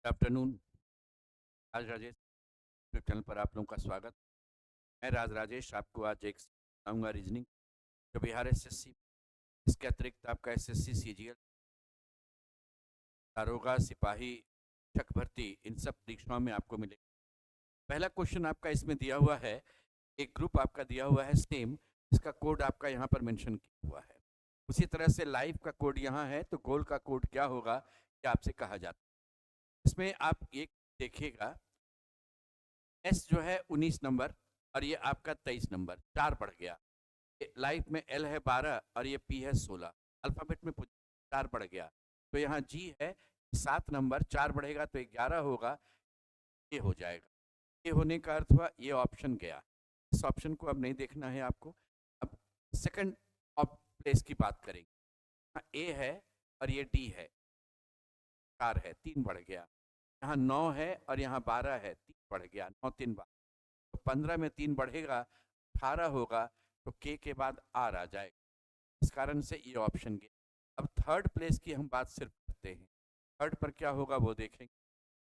Good afternoon. Raj Rajesh YouTube channel पर आप लोगों का स्वागत। मैं राज राजेश आपको आज एक बताऊंगा रीजनिंग जो बिहार एसएससी, इसके अतिरिक्त आपका एसएससी सीजीएल, दारोगा, सिपाही, शिक्षक भर्ती, इन सब परीक्षाओं में आपको मिलेगा। पहला क्वेश्चन आपका इसमें दिया हुआ है, एक ग्रुप आपका दिया हुआ है सेम, इसका कोड आपका यहाँ पर मेंशन किया हुआ है। उसी तरह से लाइव का कोड यहाँ है, तो गोल का कोड क्या होगा ये आपसे कहा जाता है। इसमें आप एक देखिएगा, एस जो है 19 नंबर और ये आपका 23 नंबर, 4 बढ़ गया। लाइफ में एल है 12 और ये पी है 16। अल्फाबेट में 4 बढ़ गया, तो यहाँ जी है 7 नंबर, 4 बढ़ेगा तो 11 होगा, ये हो जाएगा। ये होने का अर्थ हुआ ये ऑप्शन गया। इस ऑप्शन को अब नहीं देखना है आपको। अब सेकंड ऑफ प्लेस की बात करेंगे। यहाँ ए है और ये डी है, 4 है, 3 बढ़ गया। यहाँ 9 है और यहाँ 12 है, 3 बढ़ गया, 9 3 12, तो 15 में 3 बढ़ेगा, 18 होगा, तो के बाद आर आ जाएगा। इस कारण से ये ऑप्शन गया। अब थर्ड प्लेस की हम बात सिर्फ करते हैं। थर्ड पर क्या होगा वो देखेंगे।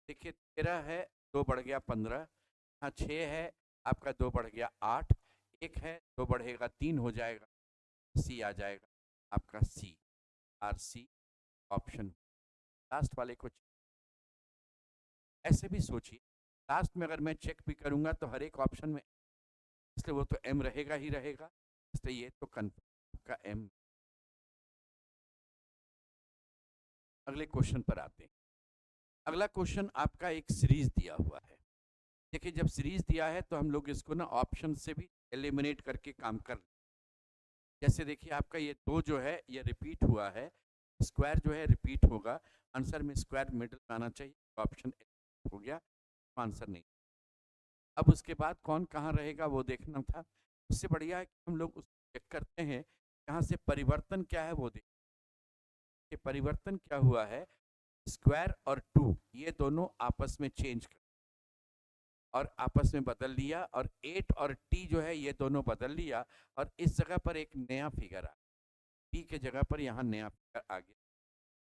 देखिए 13 है, 2 बढ़ गया 15, यहाँ 6 है, आपका 2 बढ़ गया 8, 1 है 2 बढ़ेगा 3 हो जाएगा, सी आ जाएगा आपका सी, आर सी ऑप्शन। लास्ट वाले को ऐसे भी सोचिए, लास्ट में अगर मैं चेक भी करूंगा तो हर एक ऑप्शन में, इसलिए वो तो एम रहेगा ही रहेगा, इसलिए ये तो कन्फर्म का एम। अगले क्वेश्चन पर आते हैं। अगला क्वेश्चन आपका एक सीरीज दिया हुआ है। देखिए जब सीरीज दिया है तो हम लोग इसको ना ऑप्शन से भी एलिमिनेट करके काम कर, जैसे देखिए आपका ये 2 जो है ये रिपीट हुआ है, स्क्वायर जो है रिपीट होगा, आंसर में स्क्वायर मिडल में आना चाहिए, ऑप्शन हो गया, आंसर नहीं। अब उसके बाद कौन कहाँ रहेगा वो देखना था। उससे बढ़िया है कि हम लोग उसको चेक करते हैं, यहाँ से परिवर्तन क्या है वो देखिए। परिवर्तन क्या हुआ है, स्क्वायर और 2 ये दोनों आपस में चेंज कर और आपस में बदल लिया, और 8 और टी जो है ये दोनों बदल लिया, और इस जगह पर एक नया फिगर आ, टी के जगह पर यहाँ नया फिगर आ गया।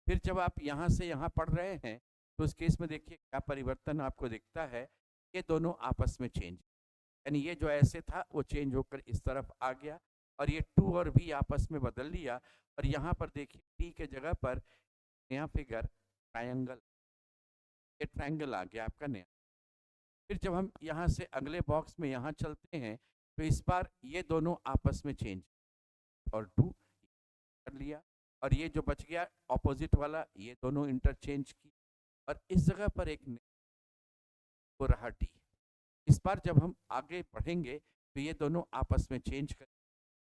फिर जब आप यहाँ से यहाँ पढ़ रहे हैं तो उस केस में देखिए क्या परिवर्तन आपको दिखता है, ये दोनों आपस में चेंज, यानी ये जो ऐसे था वो चेंज होकर इस तरफ आ गया, और ये 2 और भी आपस में बदल लिया, और यहाँ पर देखिए टी के जगह पर नया फिगर ट्रायंगल, ये ट्रायंगल आ गया आपका नया। फिर जब हम यहाँ से अगले बॉक्स में यहाँ चलते हैं तो इस बार ये दोनों आपस में चेंज, और 2 कर लिया, और ये जो बच गया ऑपोजिट वाला ये दोनों इंटरचेंज की, और इस जगह पर एक वो रहा टी। इस बार जब हम आगे बढ़ेंगे तो ये दोनों आपस में चेंज कर,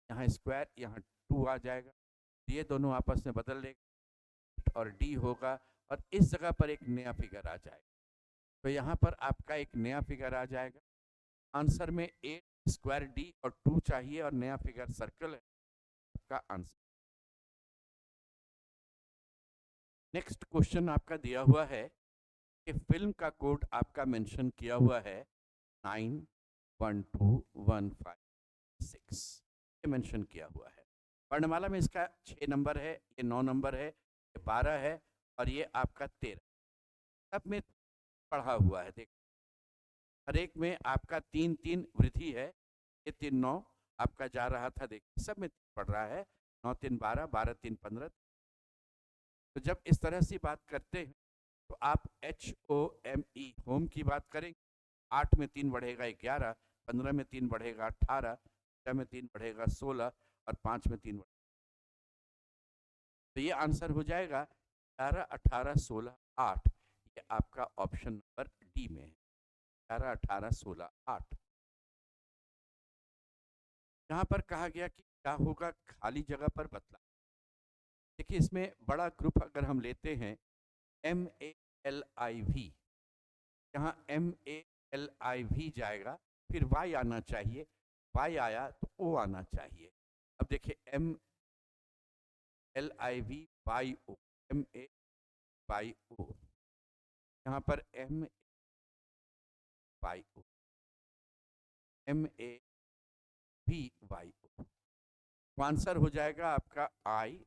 यहाँ स्क्वायर यहाँ 2 आ जाएगा, ये दोनों आपस में बदल लेगा और डी होगा, और इस जगह पर एक नया फिगर आ जाएगा, तो यहाँ पर आपका एक नया फिगर आ जाएगा। आंसर में 8 स्क्वायर डी और 2 चाहिए, और नया फिगर सर्कल है आपका आंसर। नेक्स्ट क्वेश्चन आपका दिया हुआ है कि फिल्म का कोड आपका मेंशन किया हुआ है 912156, ये मेंशन किया हुआ है। वर्णमाला में इसका 6 नंबर है, ये 9 नंबर है, ये 12 है, और ये आपका 13, सब में पढ़ा हुआ है। देख हर एक में आपका 3 3 वृद्धि है, ये 3 9 आपका जा रहा था, देखिए सब में पढ़ रहा है, 9 3 12, 12 3 15। तो जब इस तरह से बात करते हैं तो आप HOME होम की बात करेंगे, 8 में 3 बढ़ेगा 11, 15 में 3 बढ़ेगा 18, 6 में 3 बढ़ेगा 16, और 5 में 3 बढ़ेगा, तो ये आंसर हो जाएगा 11 18 16 8। ये आपका ऑप्शन नंबर डी में है, 11 18 16 8। यहाँ पर कहा गया कि क्या होगा खाली जगह पर बदला। देखिए इसमें बड़ा ग्रुप अगर हम लेते हैं MALIV, यहाँ MALIV जाएगा, फिर वाई आना चाहिए, वाई आया तो ओ आना चाहिए। अब देखिए MLIV वाई ओ, MAYO, यहाँ पर MAYO, MAVYO, तो आंसर हो जाएगा आपका IYO।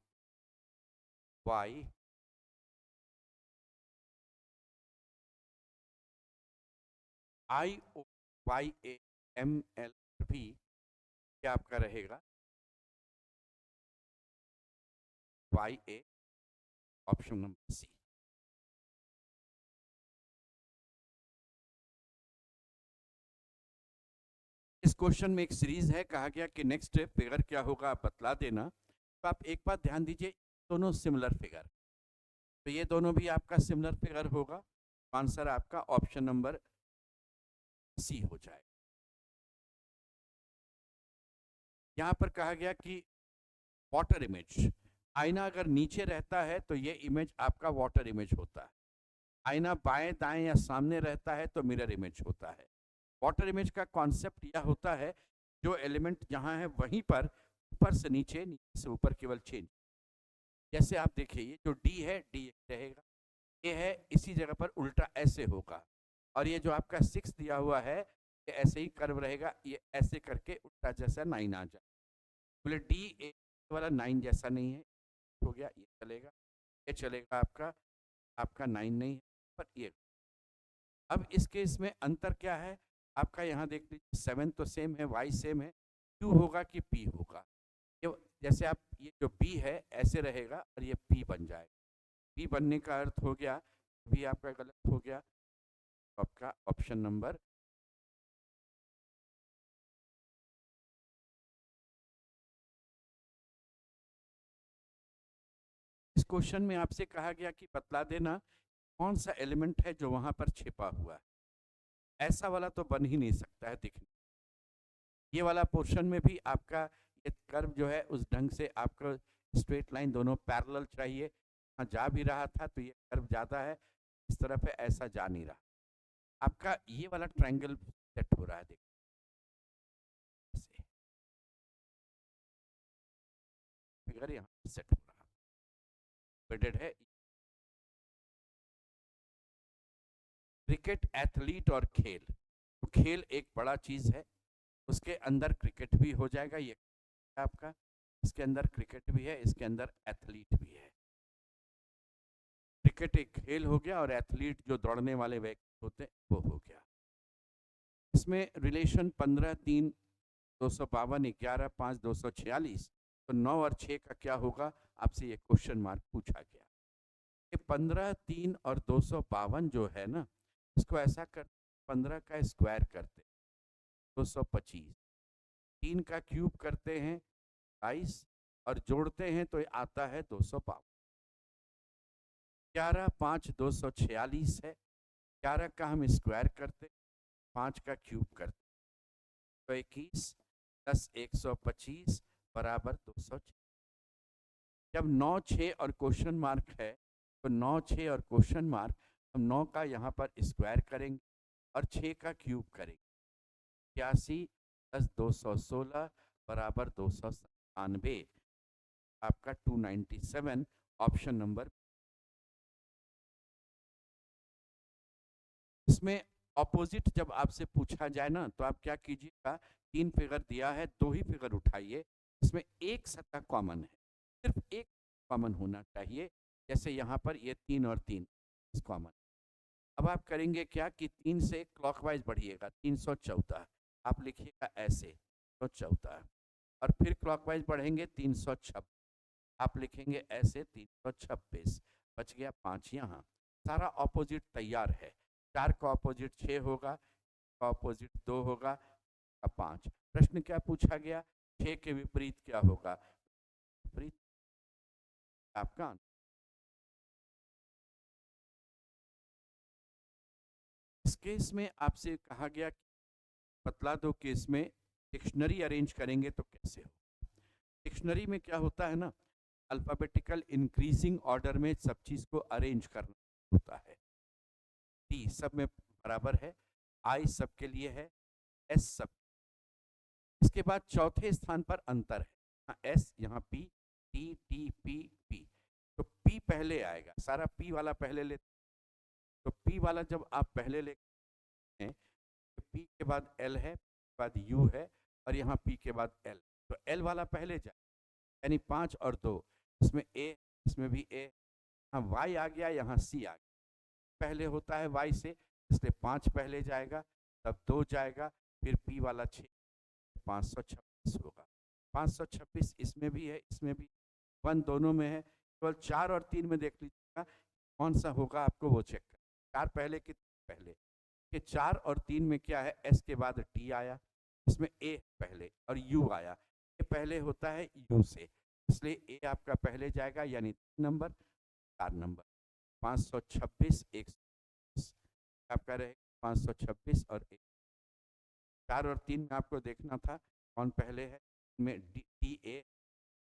IOYAML भी क्या आपका रहेगा YA, ऑप्शन नंबर सी। इस क्वेश्चन में एक सीरीज है, कहा गया कि नेक्स्ट फिगर क्या होगा आप बतला देना। तो आप एक बात ध्यान दीजिए, दोनों सिमिलर फिगर, तो ये दोनों भी आपका सिमिलर फिगर होगा। आंसर आपका ऑप्शन नंबर सी हो जाएगा। यहाँ पर कहा गया कि वाटर इमेज, आईना अगर नीचे रहता है तो ये इमेज आपका वाटर इमेज होता है। आईना बाएं दाएं या सामने रहता है तो मिरर इमेज होता है। वाटर इमेज का कॉन्सेप्ट यह होता है, जो एलिमेंट जहाँ है वहीं पर ऊपर से नीचे, नीचे से ऊपर केवल चेंज। जैसे आप देखिए, ये जो डी है, डी रहेगा, ये है इसी जगह पर उल्टा ऐसे होगा, और ये जो आपका 6 दिया हुआ है ये ऐसे ही कर्व रहेगा, ये ऐसे करके उल्टा जैसा 9 आ जाए। बोले डी ए वाला 9 जैसा नहीं है, हो गया, ये चलेगा, ये चलेगा आपका, आपका 9 नहीं है, पर ये। अब इस केस में अंतर क्या है आपका, यहाँ देख लीजिए 7 तो सेम है, वाई सेम है, क्यू होगा कि पी होगा। ये जैसे आप, ये जो पी है ऐसे रहेगा और ये पी बन जाएगा। पी बनने का अर्थ हो गया, भी आपका गलत हो गया, आपका ऑप्शन नंबर इस क्वेश्चन में आपसे कहा गया कि बतला देना कौन सा एलिमेंट है जो वहां पर छिपा हुआ है। ऐसा वाला तो बन ही नहीं सकता है दिखने। ये वाला पोर्शन में भी आपका ये कर्व जो है उस ढंग से आपको स्ट्रेट लाइन दोनों पैरेलल चाहिए। हाँ, जा भी रहा था तो ये कर्व ज़्यादा है, इस तरफ है, ऐसा जा नहीं रहा। आपका ये वाला ट्रायंगल सेट हो रहा है, देखिए फिगर यहाँ सेट हो रहा बेडेड है। क्रिकेट, एथलीट और खेल, तो खेल एक बड़ा चीज़ है, उसके अंदर क्रिकेट भी हो जाएगा, ये आपका इसके अंदर क्रिकेट भी है, इसके अंदर एथलीट भी है। क्रिकेट एक खेल हो गया और एथलीट जो दौड़ने वाले व्यक्ति होते हैं वो हो गया। इसमें रिलेशन 15 3 252 11 5 246, तो 9 और 6 का क्या होगा, आपसे ये क्वेश्चन मार्क पूछा गया। ये 15 3 और 252 जो है ना, इसको ऐसा कर 15 का स्क्वायर करते 225, 3 का क्यूब करते हैं 22, और जोड़ते हैं तो ये आता है 252। 11 5 246 है, 11 का हम स्क्वायर करते, 5 का क्यूब करते तो 21 10 125 बराबर 200। जब 9 6 और क्वेश्चन मार्क है तो 9 6 और क्वेश्चन मार्क, हम 9 का यहाँ पर स्क्वायर करेंगे और 6 का क्यूब करेंगे। 81 10 216 बराबर 297, आपका 297 ऑप्शन नंबर। इसमें ऑपोजिट जब आपसे पूछा जाए ना तो आप क्या कीजिएगा, 3 फिगर दिया है, 2 ही फिगर उठाइए, इसमें एक सतह कॉमन है, सिर्फ एक कॉमन होना चाहिए। जैसे यहाँ पर ये 3 और 3 कॉमन। अब आप करेंगे क्या कि 3 से क्लॉकवाइज बढ़िएगा, 314 आप लिखिएगा ऐसे, 314, और फिर क्लॉकवाइज बढ़ेंगे 326, आप लिखेंगे ऐसे 326, बच गया 5 यहाँ। सारा ऑपोजिट तैयार है। 4 का ऑपोजिट 6 होगा, का ऑपोजिट 2 होगा, का 5। प्रश्न क्या पूछा गया, 6 के विपरीत क्या होगा, विपरीत आपका आंसर। इस केस में आपसे कहा गया कि बतला दो कि इसमें डिक्शनरी अरेंज करेंगे तो कैसे हो। डिक्शनरी में क्या होता है ना, अल्फाबेटिकल इंक्रीजिंग ऑर्डर में सब चीज को अरेंज करना होता है। डी सब में बराबर है, आई सब के लिए है, एस सब। इसके बाद चौथे स्थान पर अंतर है, एस यहाँ P, T T P P, तो पी पहले आएगा, सारा पी वाला पहले ले, तो पी वाला जब आप पहले लेते हैं तो पी के बाद एल है, बाद यू है, और यहाँ पी के बाद एल, तो एल वाला पहले जाए, यानी 5 और 2, इसमें ए, इसमें भी ए, हाँ वाई आ गया, यहाँ सी आ गया, पहले होता है वाई से, इसलिए 5 पहले जाएगा, तब 2 जाएगा, फिर P वाला 6, 526 होगा। 526 इसमें भी है, इसमें भी 1 दोनों में है। केवल 4 और 3 में देख लीजिएगा कौन सा होगा, आपको वो चेक कर। 4 पहले कि पहले, कि 4 और 3 में क्या है, S के बाद T आया, इसमें A पहले और U आया। ये पहले होता है U से, इसलिए A आपका पहले जाएगा, यानी 3 नंबर 4 नंबर 526 120 आपका रहेगा 526 और 1। 4 और 3 में आपको देखना था कौन पहले है, में टी ए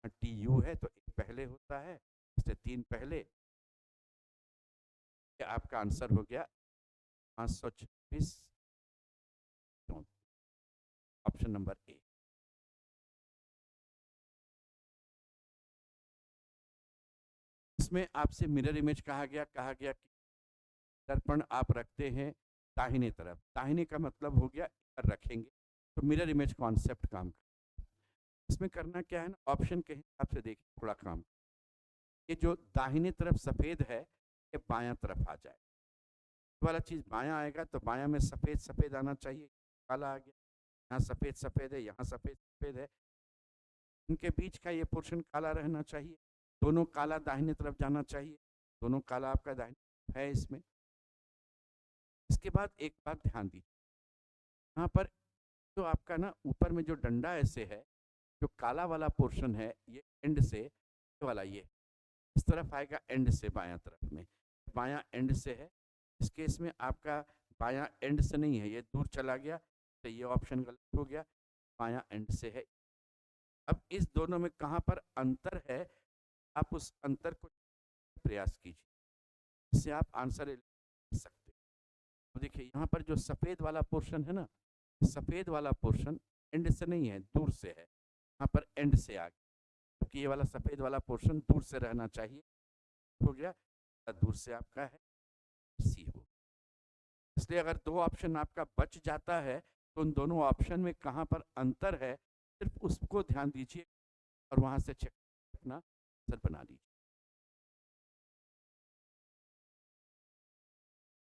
टी यू है तो एक पहले होता है, इससे 3 पहले। ये आपका आंसर हो गया 526, ऑप्शन नंबर ए। इसमें आपसे मिरर इमेज कहा गया कि दर्पण आप रखते हैं दाहिने तरफ। दाहिने का मतलब हो गया इधर रखेंगे, तो मिरर इमेज कॉन्सेप्ट काम कर। इसमें करना क्या है ना, ऑप्शन के हिसाब से देखिए थोड़ा काम। ये जो दाहिने तरफ सफ़ेद है ये बायां तरफ आ जाए, वाला चीज़ बायां आएगा तो बायां में सफ़ेद सफ़ेद आना चाहिए, काला आ गया। यहाँ सफ़ेद सफ़ेद है, यहाँ सफ़ेद सफ़ेद है, इनके बीच का ये पोर्शन काला रहना चाहिए। दोनों काला दाहिने तरफ जाना चाहिए, दोनों काला आपका दाहिने तरफ है इसमें। इसके बाद एक बात ध्यान दीजिए, यहाँ पर जो आपका ना ऊपर में जो डंडा ऐसे है, जो काला वाला पोर्शन है ये एंड से, ये वाला ये इस तरफ आएगा एंड से बायां तरफ में, बायां एंड से है। इस केस में आपका बायां एंड से नहीं है, ये दूर चला गया, तो ये ऑप्शन गलत हो गया, बायां एंड से है। अब इस दोनों में कहाँ पर अंतर है, आप उस अंतर को प्रयास कीजिए, इससे आप आंसर ले सकते। तो देखिए यहाँ पर जो सफ़ेद वाला पोर्शन है ना, सफ़ेद वाला पोर्शन एंड से नहीं है, दूर से है, यहाँ पर एंड से आ गया, क्योंकि ये वाला सफ़ेद वाला पोर्शन दूर से रहना चाहिए, हो गया, दूर से आपका है सी हो। इसलिए अगर 2 ऑप्शन आपका बच जाता है तो उन दोनों ऑप्शन में कहाँ पर अंतर है, सिर्फ उसको ध्यान दीजिए और वहां से चेक अपना आंसर बना लीजिए।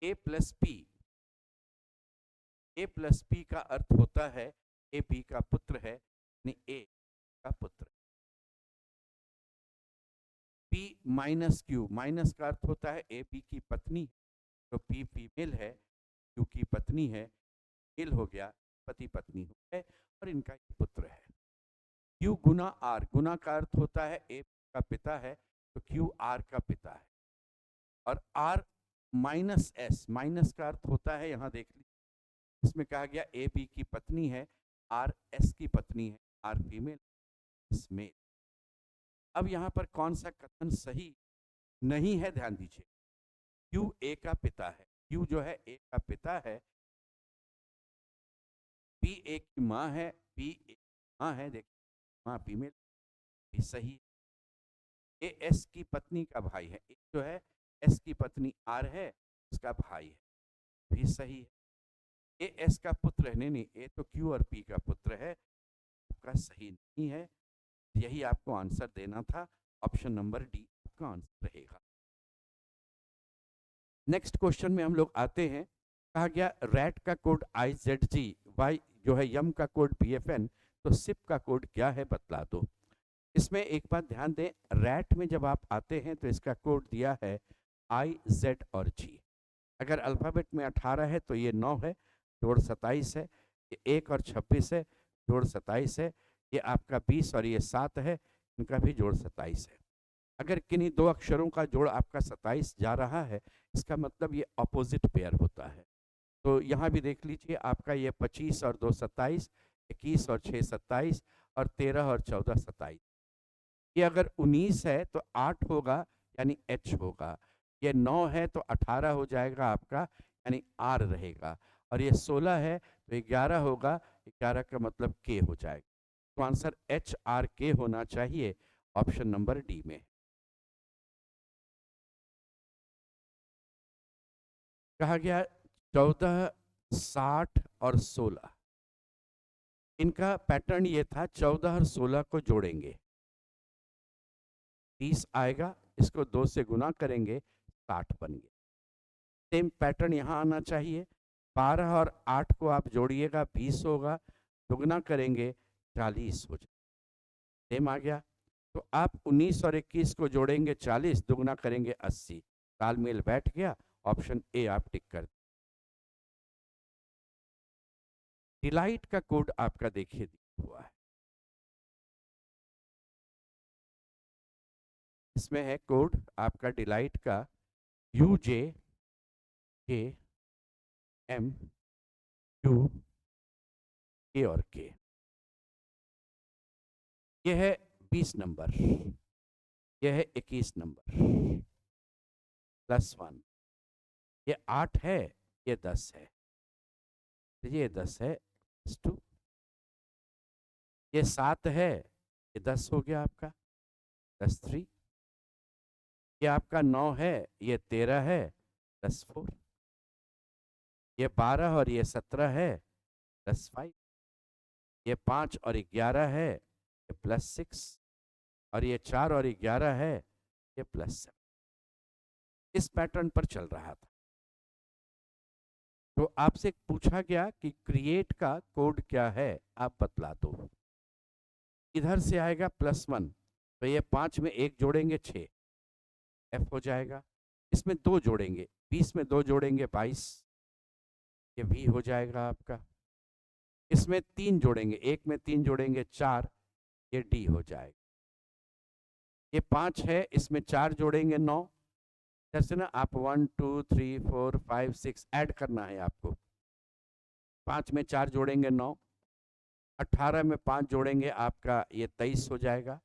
ए प्लस पी का अर्थ होता है ए बी का पुत्र है, यानी ए का पुत्र। पी माइनस क्यू, माइनस का अर्थ होता है ए बी की पत्नी, तो पी फीमेल है, क्यू की पत्नी है, मेल हो गया, पति पत्नी हो गए और इनका पुत्र है। क्यू गुना आर, गुना का अर्थ होता है ए का पिता है, तो क्यू आर का पिता है। और आर माइनस एस, माइनस का अर्थ होता है, यहाँ देख लीजिए इसमें कहा गया ए बी की पत्नी है, आर एस की पत्नी है, आर फीमेल एस मेल। अब यहाँ पर कौन सा कथन सही नहीं है, ध्यान दीजिए। क्यू ए का पिता है, क्यू जो है ए का पिता है, पी ए की माँ है, पी ए माँ है, देखिए माँ फीमेल भी सही। ए एस की पत्नी का भाई है, एक जो है एस की पत्नी आर है, उसका भाई है, भी सही है। ए एस का पुत्र है, नहीं ए तो क्यू और पी का पुत्र है, आपका सही नहीं है। यही आपको आंसर देना था, ऑप्शन नंबर डी आपका आंसर रहेगा। नेक्स्ट क्वेश्चन में हम लोग आते हैं, कहा गया रैट का कोड IZG, वाई जो है यम का कोड BFN, तो सिप का कोड क्या है बतला दो। इसमें एक बात ध्यान दें, रैट में जब आप आते हैं तो इसका कोड दिया है IZ और G। अगर अल्फ़ाबेट में 18 है तो ये 9 है, जोड़ 27 है, ये 1 और 26 है, जोड़ 27 है, ये आपका 20 और ये 7 है, इनका भी जोड़ 27 है। अगर किन्हीं 2 अक्षरों का जोड़ आपका 27 जा रहा है, इसका मतलब ये अपोजिट पेयर होता है। तो यहाँ भी देख लीजिए, आपका ये 25 और 2 27, 21 और 6 27 और 13 और 14 27। ये अगर 19 है तो 8 होगा, यानी H होगा। ये 9 है तो 18 हो जाएगा आपका, यानी R रहेगा। और ये 16 है तो 11 होगा, 11 का मतलब K हो जाएगा। तो आंसर HRK होना चाहिए, ऑप्शन नंबर डी में। कहा गया 14, 60 और 16, इनका पैटर्न ये था, 14 और 16 को जोड़ेंगे 30 आएगा, इसको 2 से गुना करेंगे 60 बन गया। सेम पैटर्न यहाँ आना चाहिए, 12 और 8 को आप जोड़िएगा 20 होगा, दुगना करेंगे 40 हो जाए, सेम आ गया। तो आप 19 और 21 को जोड़ेंगे 40, दुगना करेंगे 80, तालमेल बैठ गया, ऑप्शन ए आप टिक कर। डिलाइट का कोड आपका देखिए दिया हुआ है, इसमें है कोड आपका डिलाइट का UJKMQ और K। ये है 20 नंबर, ये है 21 नंबर, +1, ये 8 है, ये 10 है, ये 10 है, +2, ये 7 है, ये 10 हो गया आपका, +3, ये आपका 9 है, ये 13 है, +4, ये 12 और ये 17 है, +5, ये 5 और 11 है, ये +6, और ये 4 और 11 है, ये +7। इस पैटर्न पर चल रहा था। तो आपसे पूछा गया कि क्रिएट का कोड क्या है, आप बतला दो। इधर से आएगा +1, तो ये 5 में 1 जोड़ेंगे 6, F हो जाएगा। इसमें 2 जोड़ेंगे, 20 में 2 जोड़ेंगे 22, ये V हो जाएगा आपका। इसमें 3 जोड़ेंगे, 1 में 3 जोड़ेंगे 4, ये D हो जाएगा। ये 5 है, इसमें 4 जोड़ेंगे 9, जैसे ना आप 1 2 3 4 5 6 ऐड करना है आपको। 5 में 4 जोड़ेंगे 9, 18 में 5 जोड़ेंगे आपका ये 23 हो जाएगा,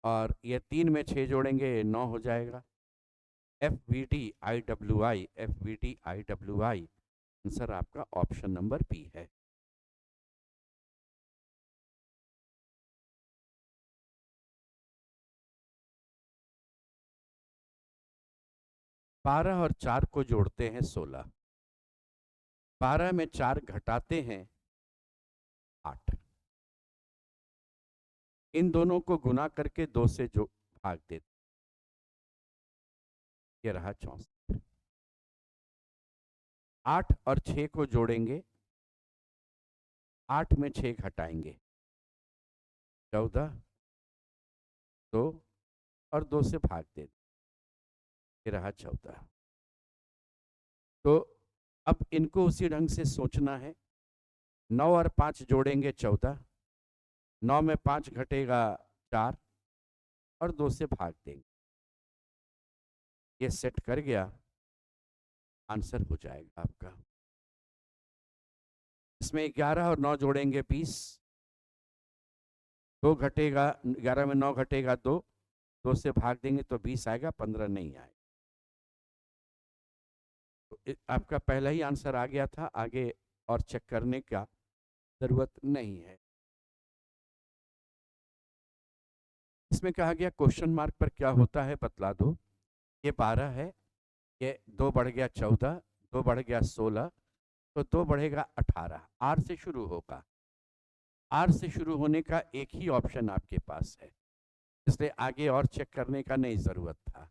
और ये 3 में 6 जोड़ेंगे 9 हो जाएगा। FVDIWI, FVDIWI, आंसर आपका ऑप्शन नंबर बी है। बारह और 4 को जोड़ते हैं 16, 12 में 4 घटाते हैं 8, इन दोनों को गुना करके 2 से जो भाग देते, ये रहा 64। 8 और 6 को जोड़ेंगे, 8 में 6 घटाएंगे 14, 2 और 2 से भाग देते, ये रहा 14। तो अब इनको उसी ढंग से सोचना है। 9 और 5 जोड़ेंगे 14, 9 में 5 घटेगा 4, और 2 से भाग देंगे, ये सेट कर गया, आंसर हो जाएगा आपका। इसमें 11 और 9 जोड़ेंगे 20, 2 घटेगा, 11 में 9 घटेगा 2, 2 से भाग देंगे तो 20 आएगा, 15 नहीं आएगा। तो आपका पहला ही आंसर आ गया था, आगे और चेक करने का जरूरत नहीं है। इसमें कहा गया क्वेश्चन मार्क पर क्या होता है बतला दो। ये 12 है, ये 2 बढ़ गया 14, 2 बढ़ गया 16, तो 2 बढ़ेगा 18, आर से शुरू होगा। आर से शुरू होने का एक ही ऑप्शन आपके पास है, इसलिए आगे और चेक करने का नहीं ज़रूरत था।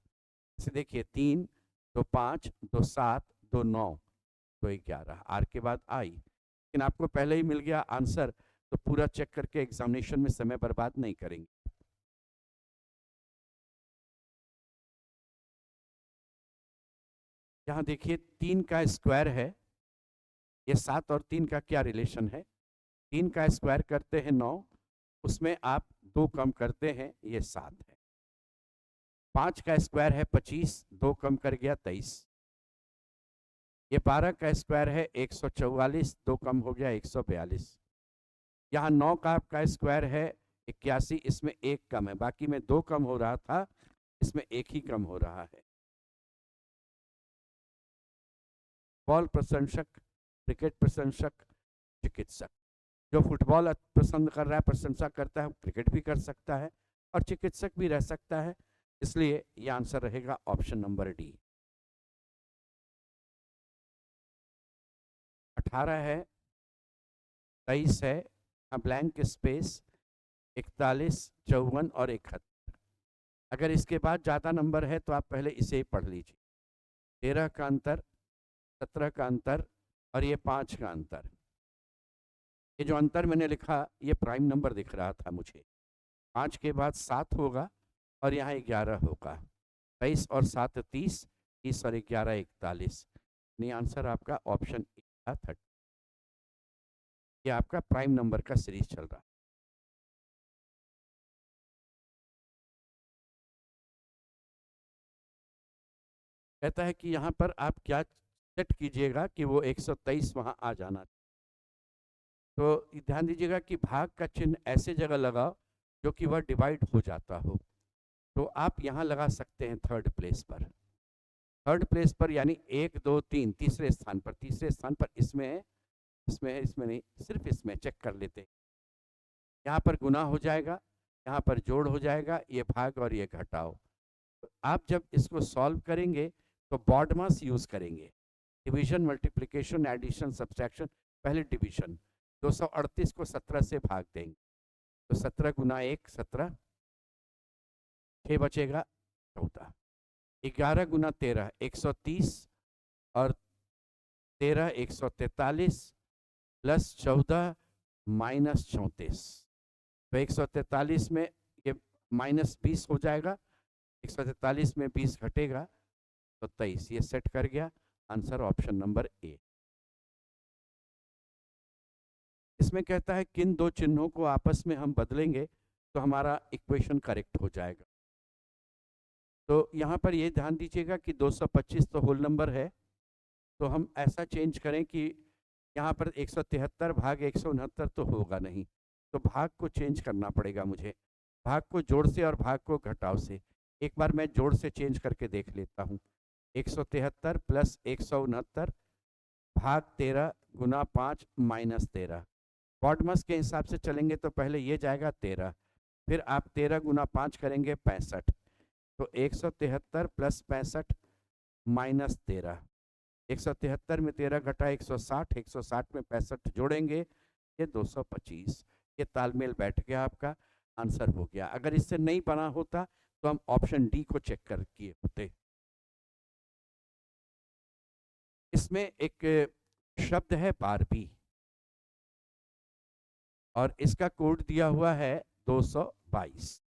इसे देखिए 3, 2 5, 2 7, 2 9, 2 11, आर के बाद आई। लेकिन आपको पहले ही मिल गया आंसर, तो पूरा चेक करके एग्जामिनेशन में समय बर्बाद नहीं करेंगे। यहाँ देखिए 3 का स्क्वायर है, ये 7 और 3 का क्या रिलेशन है। 3 का स्क्वायर करते हैं 9, उसमें आप 2 कम करते हैं, ये 7 है। 5 का स्क्वायर है 25, 2 कम कर गया 23। ये 12 का स्क्वायर है 144, 2 कम हो गया 142। यहाँ 9 का आपका स्क्वायर है 81, इसमें 1 कम है, बाकी में 2 कम हो रहा था, इसमें 1 ही कम हो रहा है। बॉल प्रशंसक, क्रिकेट प्रशंसक, चिकित्सक। जो फुटबॉल पसंद कर रहा है, प्रशंसा करता है, क्रिकेट भी कर सकता है और चिकित्सक भी रह सकता है, इसलिए ये आंसर रहेगा ऑप्शन नंबर डी। 18 है, 23 है, ब्लैंक स्पेस 41, 54 और 71। अगर इसके बाद ज़्यादा नंबर है तो आप पहले इसे ही पढ़ लीजिए। 13 का अंतर, 17 का अंतर, और ये 5 का अंतर। ये जो अंतर मैंने लिखा ये प्राइम नंबर दिख रहा था मुझे। 5 के बाद 7 होगा और यहाँ 11 होगा। 23 और 7 30, 30 और 11 41। नहीं, आंसर आपका ऑप्शन ए था 30। ये आपका प्राइम नंबर का सीरीज चल रहा है। कहता है कि यहाँ पर आप क्या सेट कीजिएगा कि वो 123 वहाँ आ जाना। तो ध्यान दीजिएगा कि भाग का चिन्ह ऐसे जगह लगाओ जो कि वह डिवाइड हो जाता हो। तो आप यहाँ लगा सकते हैं थर्ड प्लेस पर। थर्ड प्लेस पर यानी 1 2 3 तीसरे स्थान पर। तीसरे स्थान पर इसमें है, इसमें है, इसमें नहीं, सिर्फ इसमें चेक कर लेते हैं। यहाँ पर गुना हो जाएगा, यहाँ पर जोड़ हो जाएगा, ये भाग और ये घटाओ। तो आप जब इसको सॉल्व करेंगे तो बॉडमास यूज करेंगे। Division, multiplication, addition, subtraction. पहले डिवीजन, 238 को 17 से भाग देंगे तो 17 गुना 1 17, 6 बचेगा 14। 11 गुना 13 130 और 13 143 प्लस 14 माइनस 34। तो 143 में ये माइनस 20 हो जाएगा, 143 में 20 घटेगा तो 23। ये सेट कर गया। Answer option number A. इसमें कहता है किन दो चिन्हों को आपस में हम बदलेंगे तो हमारा इक्वेशन करेक्ट हो जाएगा। तो यहाँ पर ये ध्यान दीजिएगा कि 225 तो होल नंबर है, तो हम ऐसा चेंज करें कि यहाँ पर 173 भाग 169 तो होगा नहीं, तो भाग को चेंज करना पड़ेगा मुझे। भाग को जोड़ से और भाग को घटाव से। एक बार मैं जोड़ से चेंज करके देख लेता हूँ। 173 प्लस 169 भाग 13 गुना 5 माइनस 13। बॉडमस के हिसाब से चलेंगे तो पहले ये जाएगा 13, फिर आप 13 गुना 5 करेंगे 65। तो 173 प्लस 65 माइनस 13। 173 में 13 घटा 160, 160 में 65 जोड़ेंगे ये 225। ये तालमेल बैठ गया, आपका आंसर हो गया। अगर इससे नहीं बना होता तो हम ऑप्शन डी को चेक कर किए होते। इसमें एक शब्द है बारबी और इसका कोड दिया हुआ है 222।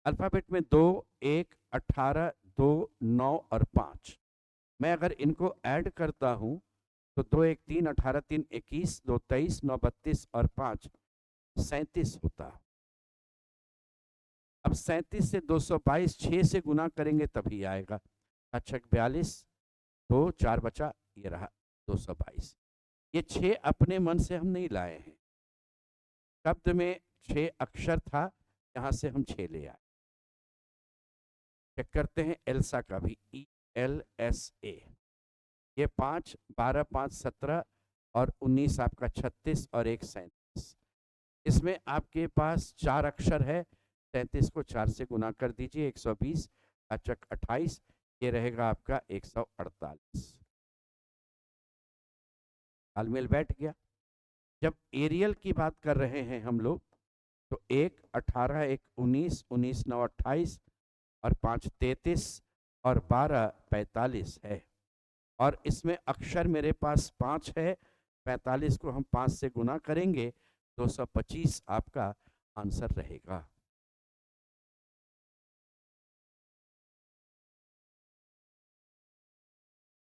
अल्फाबेट में 2 1 18 2 9 और 5। मैं अगर इनको ऐड करता हूं तो 2 1 3 18 3 21 2 23 9 32 और 5 37 होता। अब 37 से 222 6 से गुना करेंगे तभी आएगा। अच्छा 42, 2 4 बचा, ये रहा 222। ये 6 अपने मन से हम नहीं लाए हैं, शब्द में 6 अक्षर था, यहाँ से हम 6 ले आए। चेक करते हैं एल्सा का भी, ELSA। ये 5 12 5 17 और 19 आपका 36 और 1 37। इसमें आपके पास 4 अक्षर है। 37 को 4 से गुना कर दीजिए, 120 अचक 28, ये रहेगा आपका 148। तालमेल बैठ गया। जब एरियल की बात कर रहे हैं हम लोग तो 1 18 1 19 19 9 28 और 5 33 और 12 45 है। और इसमें अक्षर मेरे पास 5 है। 45 को हम 5 से गुना करेंगे 225 आपका आंसर रहेगा।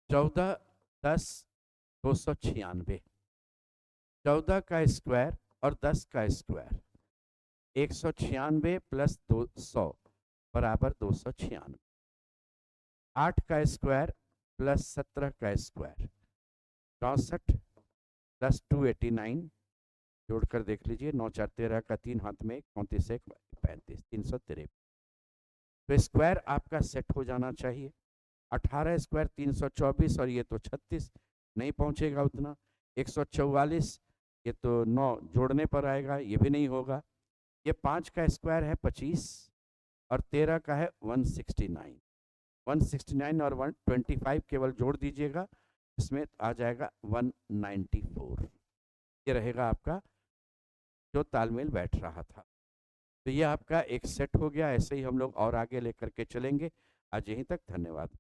चौदह 10 296। 14 का स्क्वायर और 10 का स्क्वायर 196 प्लस 200 बराबर 296। 8 का स्क्वायर प्लस 17 का स्क्वायर 64 प्लस 289, जोड़कर देख लीजिए। 9 4 13 का 3 हाथ में 34 1 35 353। तो स्क्वायर आपका सेट हो जाना चाहिए। 18 स्क्वायर 324 और ये तो 36 नहीं पहुंचेगा उतना। 144 ये तो 9 जोड़ने पर आएगा, ये भी नहीं होगा। ये 5 का स्क्वायर है 25 और 13 का है 169। 169 और 125 केवल जोड़ दीजिएगा, इसमें आ जाएगा 194। ये रहेगा आपका जो तालमेल बैठ रहा था। तो ये आपका एक सेट हो गया। ऐसे ही हम लोग और आगे लेकर के चलेंगे। आज यहीं तक, धन्यवाद।